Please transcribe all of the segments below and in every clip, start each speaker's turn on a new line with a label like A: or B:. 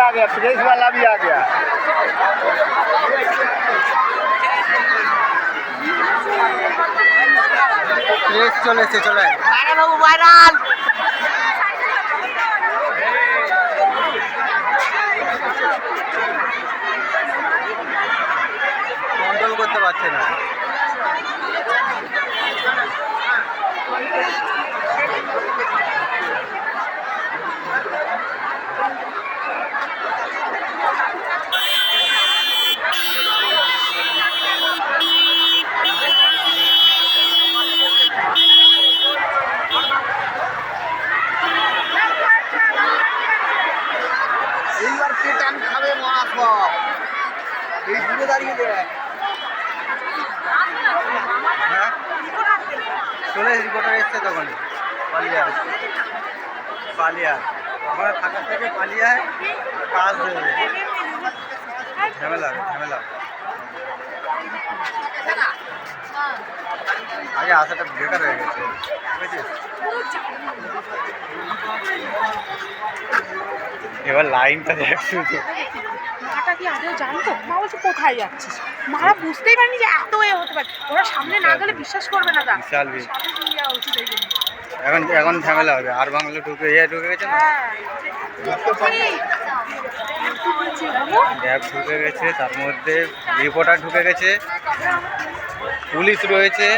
A: आ गया, प्रेस वाला भी आ गया।
B: প্রেস চলেছে, চলে
A: বাবু ভাইরাল।
B: কন্ট্রোল করতে পারছে না।
A: এইবার কে টান খাবে মহাসব, এই দূরে দাঁড়িয়ে দেয়।
B: হ্যাঁ চলে রিপোর্টার এসছে তখন পালিয়ার ওখানে থাকার থেকে পালিয়ায় কাজ দেবে। ঝামেলা আগে আসাটা বেকার হয়ে গেছে, বুঝেছিস? এবার লাইনটা দেখ শুধু।
C: মাটা কি আদৌ জানতো? মা বলছে কোথায় যাচ্ছিস? মারা বুঝতেই পারেনি যে এত এ হতে পারে। ওরা সামনে না গেলে বিশ্বাস করবে না। দা
B: বিশাল ভিড়।
C: সামনে নিয়ে যাওয়া উচিত এই জন্য।
B: এখন ঝামেলা হবে। আর বাংলা ঢুকে গেছে না,
C: হ্যাঁ
B: গ্যাপ ঢুকে গেছে, তার মধ্যে রিপোর্টার ঢুকে গেছে, পুলিশ রয়েছে।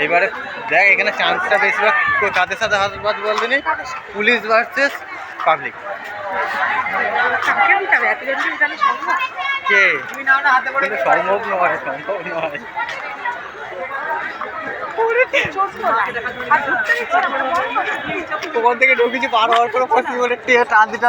B: এবারে দেখ এখানে চান্সটা বেশিরভাগ কাদের সাথে হাতবাদ বলবে না, পুলিশ ভার্সেস পাবলিক।
C: কাকে দিতে হবে? এতজনকে দিতে সম্ভব?
B: কে কিন্তু সম্ভব নয়।
C: আর ঢুকতে দিচ্ছে না।
B: ওখান থেকে ঢুকেছি, পার হওয়ার পরে টান দিতে